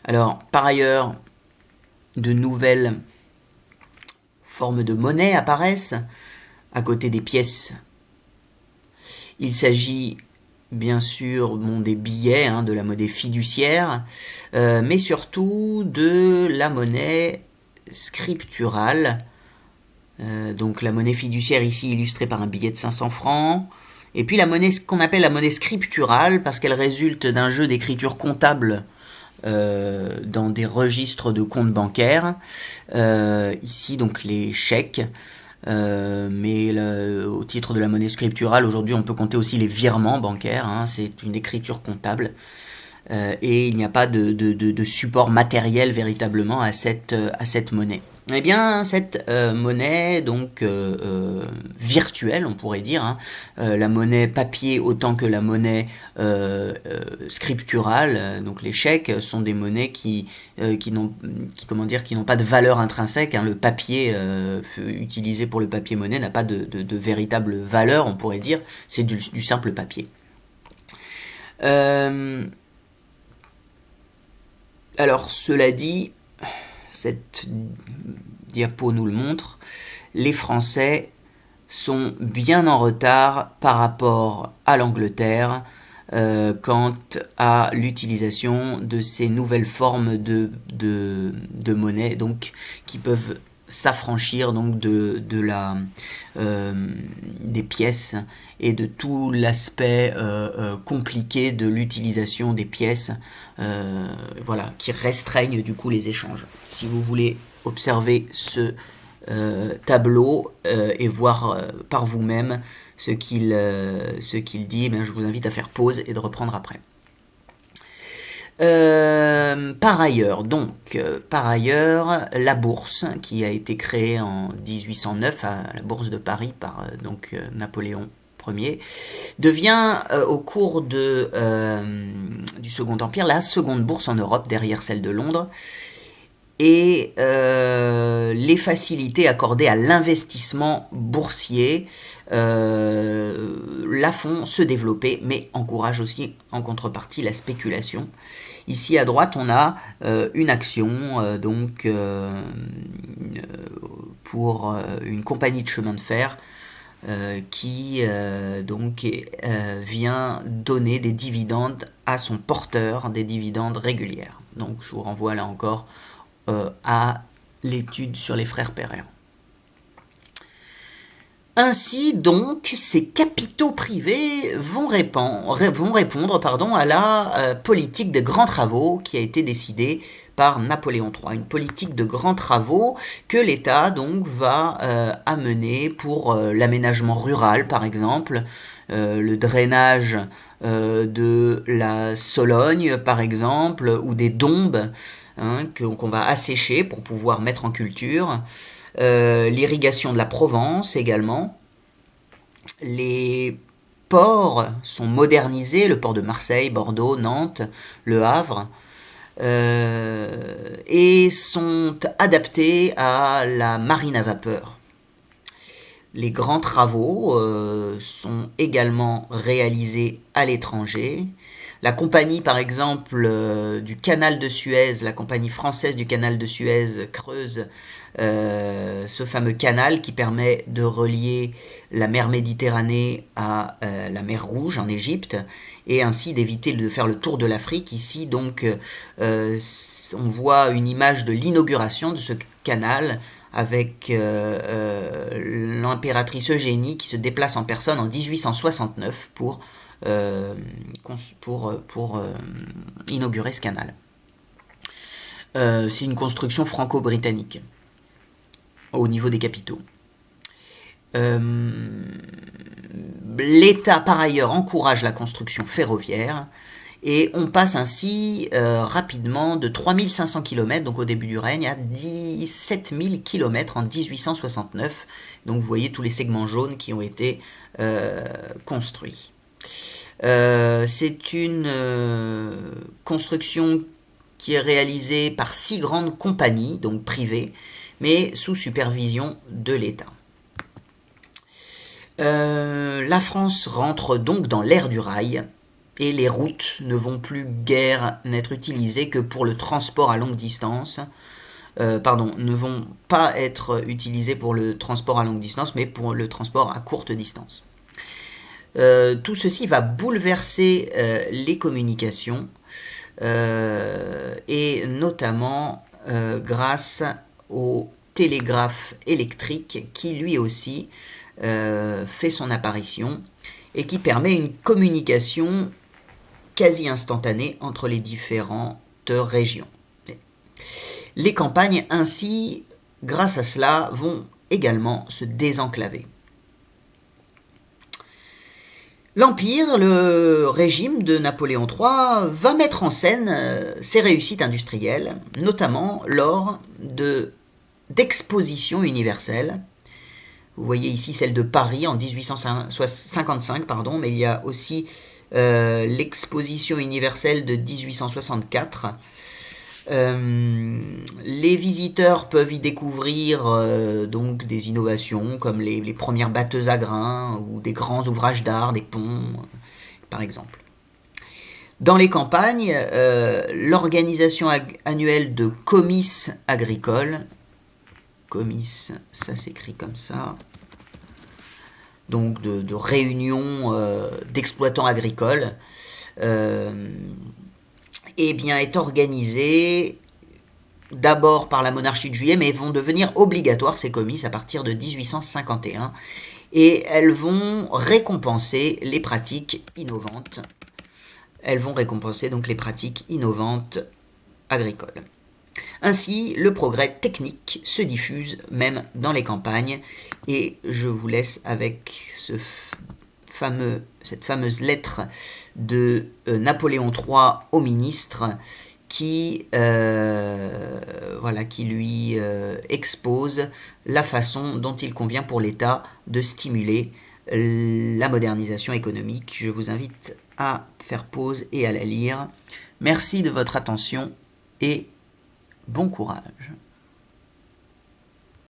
Alors, par ailleurs, de nouvelles formes de monnaie apparaissent à côté des pièces. Il s'agit bien sûr des billets, de la monnaie fiduciaire, mais surtout de la monnaie scripturale. Donc la monnaie fiduciaire ici illustrée par un billet de 500 francs. Et puis la monnaie qu'on appelle la monnaie scripturale parce qu'elle résulte d'un jeu d'écriture comptable dans des registres de comptes bancaires. Ici donc les chèques. Mais au titre de la monnaie scripturale, aujourd'hui on peut compter aussi les virements bancaires, c'est une écriture comptable. Et il n'y a pas de support matériel véritablement à cette monnaie. Eh bien, cette monnaie, donc virtuelle, on pourrait dire, la monnaie papier autant que la monnaie scripturale, donc les chèques sont des monnaies qui n'ont pas de valeur intrinsèque. Le papier utilisé pour le papier-monnaie n'a pas de véritable valeur, on pourrait dire, c'est du simple papier. Alors, cela dit, cette diapo nous le montre, les Français sont bien en retard par rapport à l'Angleterre quant à l'utilisation de ces nouvelles formes de monnaie, donc qui peuvent s'affranchir donc des pièces et de tout l'aspect compliqué de l'utilisation des pièces, qui restreignent du coup les échanges. Si vous voulez observer ce tableau et voir par vous-même ce qu'il dit, je vous invite à faire pause et de reprendre après. Par ailleurs, la bourse qui a été créée en 1809 à la bourse de Paris par Napoléon Ier devient au cours du Second Empire la seconde bourse en Europe derrière celle de Londres, et les facilités accordées à l'investissement boursier la font se développer, mais encouragent aussi en contrepartie la spéculation. Ici à droite, on a une action pour une compagnie de chemin de fer qui vient donner des dividendes à son porteur, des dividendes régulières. Donc je vous renvoie là encore à l'étude sur les frères Perrer. Ainsi donc, ces capitaux privés vont répondre à la politique de grands travaux qui a été décidée par Napoléon III. Une politique de grands travaux que l'État donc va amener pour l'aménagement rural par exemple, le drainage de la Sologne par exemple, ou des dombes qu'on va assécher pour pouvoir mettre en culture. L'irrigation de la Provence également. Les ports sont modernisés, le port de Marseille, Bordeaux, Nantes, Le Havre, et sont adaptés à la marine à vapeur. Les grands travaux sont également réalisés à l'étranger. La compagnie, par exemple, du canal de Suez, la compagnie française du canal de Suez creuse ce fameux canal qui permet de relier la mer Méditerranée à la mer Rouge en Égypte, et ainsi d'éviter de faire le tour de l'Afrique. Ici, donc, on voit une image de l'inauguration de ce canal avec l'impératrice Eugénie qui se déplace en personne en 1869 pour inaugurer ce canal. C'est une construction franco-britannique au niveau des capitaux. L'État, par ailleurs, encourage la construction ferroviaire, et on passe ainsi rapidement de 3500 km, donc au début du règne, à 17 000 km en 1869. Donc vous voyez tous les segments jaunes qui ont été construits. C'est une construction qui est réalisée par 6 grandes compagnies, donc privées, mais sous supervision de l'État. La France rentre donc dans l'ère du rail, et les routes ne vont plus guère n'être utilisées que pour le transport à longue distance. Ne vont pas être utilisées pour le transport à longue distance, mais pour le transport à courte distance. Tout ceci va bouleverser les communications, et notamment grâce au télégraphe électrique qui lui aussi fait son apparition et qui permet une communication quasi instantanée entre les différentes régions. Les campagnes ainsi, grâce à cela, vont également se désenclaver. L'Empire, le régime de Napoléon III, va mettre en scène ses réussites industrielles, notamment lors d'expositions universelles. Vous voyez ici celle de Paris en 1855, mais il y a aussi l'exposition universelle de 1864. Les visiteurs peuvent y découvrir donc des innovations comme les premières batteuses à grains ou des grands ouvrages d'art, des ponts, par exemple. Dans les campagnes, l'organisation annuelle de comices agricoles, comices, ça s'écrit comme ça, donc de réunions d'exploitants agricoles, est organisée d'abord par la monarchie de Juillet, mais vont devenir obligatoires ces comices à partir de 1851, et elles vont récompenser les pratiques innovantes. Elles vont récompenser donc les pratiques innovantes agricoles. Ainsi, le progrès technique se diffuse même dans les campagnes, et je vous laisse avec cette fameuse lettre de Napoléon III au ministre qui lui expose la façon dont il convient pour l'État de stimuler la modernisation économique. Je vous invite à faire pause et à la lire. Merci de votre attention et bon courage.